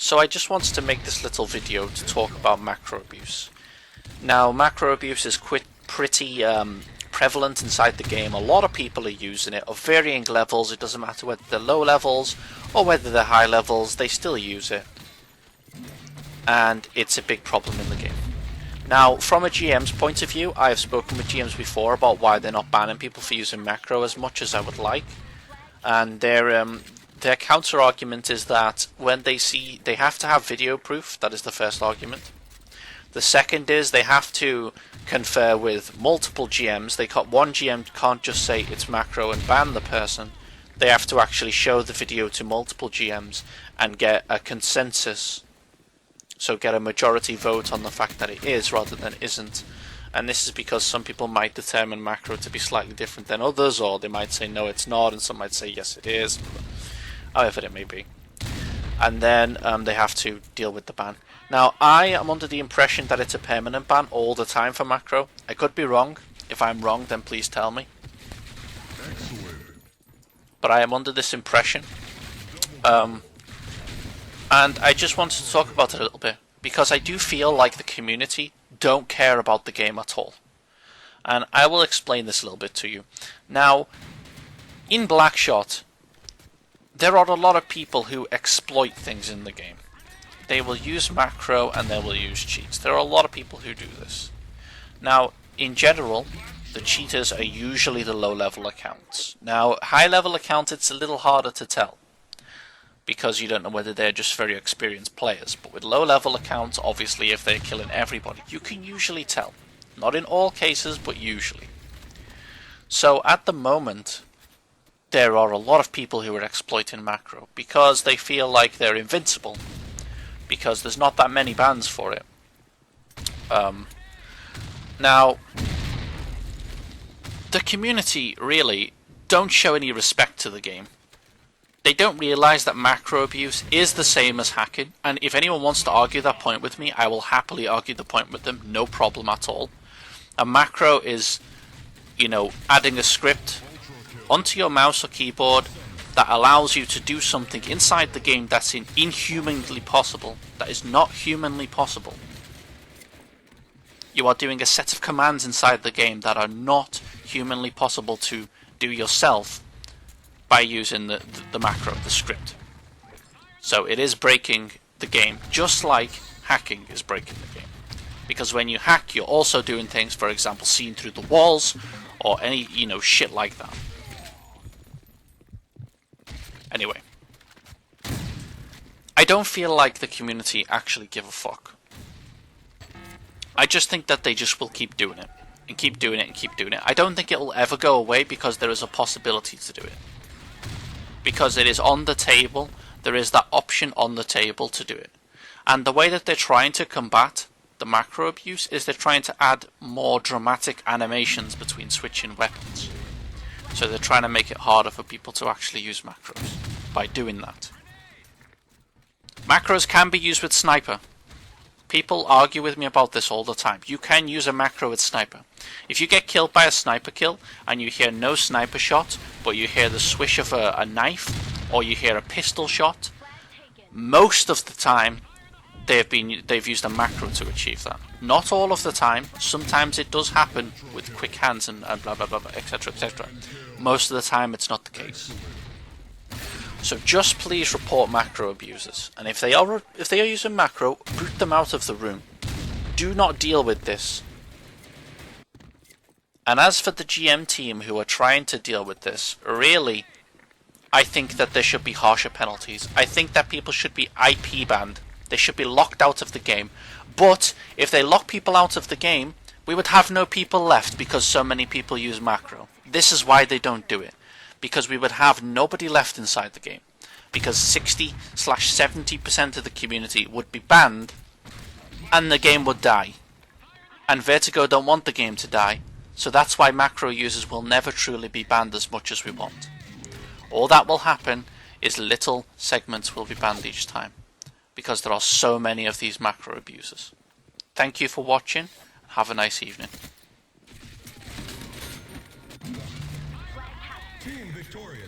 So I just wanted to make this little video to talk about macro abuse. Now, macro abuse is pretty prevalent inside the game. A lot of people are using it of varying levels. It doesn't matter whether they're low levels or whether they're high levels, they still use it. And it's a big problem in the game. Now, from a GM's point of view, I have spoken with GMs before about why they're not banning people for using macro as much as I would like. And their counter argument is that when they have to have video proof. That is the first argument. The second is they have to confer with multiple GMs. One GM can't just say it's macro and ban the person. They have to actually show the video to multiple GMs and get a consensus. So get a majority vote on the fact that it is rather than isn't. And this is because some people might determine macro to be slightly different than others, or they might say no it's not, and some might say yes it is, however it may be. And then they have to deal with the ban. Now, I am under the impression that it's a permanent ban all the time for macro. I could be wrong. If I'm wrong, then please tell me. Excellent. But I am under this impression. And I just wanted to talk about it a little bit, because I do feel like the community don't care about the game at all. And I will explain this a little bit to you. Now, in Blackshot, there are a lot of people who exploit things in the game. They will use macro and they will use cheats. There are a lot of people who do this. Now, in general, the cheaters are usually the low-level accounts. Now, high-level accounts, it's a little harder to tell, because you don't know whether they're just very experienced players. But with low-level accounts, obviously, if they're killing everybody, you can usually tell. Not in all cases, but usually. So, at the moment, there are a lot of people who are exploiting macro because they feel like they're invincible, because there's not that many bans for it. Now, the community really don't show any respect to the game. They don't realise that macro abuse is the same as hacking, and if anyone wants to argue that point with me, I will happily argue the point with them, no problem at all. A macro is, adding a script onto your mouse or keyboard that allows you to do something inside the game that's inhumanly possible, that is not humanly possible. You are doing a set of commands inside the game that are not humanly possible to do yourself by using the macro, the script. So it is breaking the game, just like hacking is breaking the game. Because when you hack, you're also doing things, for example, seeing through the walls, or any, shit like that. Anyway, I don't feel like the community actually give a fuck. I just think that they just will keep doing it, and keep doing it, and keep doing it. I don't think it will ever go away, because there is a possibility to do it. Because it is on the table, there is that option on the table to do it. And the way that they're trying to combat the macro abuse is they're trying to add more dramatic animations between switching weapons. So they're trying to make it harder for people to actually use macros by doing that. Macros can be used with sniper. People argue with me about this all the time. You can use a macro with sniper. If you get killed by a sniper kill and you hear no sniper shot, but you hear the swish of a knife, or you hear a pistol shot, most of the time they've used a macro to achieve that. Not all of the time. Sometimes it does happen with quick hands and blah blah blah, etc, etc. Most of the time it's not the case. So just please report macro abusers, and if they are using macro, boot them out of the room. Do not deal with this. And as for the GM team who are trying to deal with this, really, I think that there should be harsher penalties. I think that people should be IP banned. They should be locked out of the game. But if they lock people out of the game, we would have no people left, because so many people use macro. This is why they don't do it. Because we would have nobody left inside the game. Because 60-70% of the community would be banned, and the game would die. And Vertigo don't want the game to die, so that's why macro users will never truly be banned as much as we want. All that will happen is little segments will be banned each time, because there are so many of these macro abusers. Thank you for watching, and have a nice evening. Team victorious.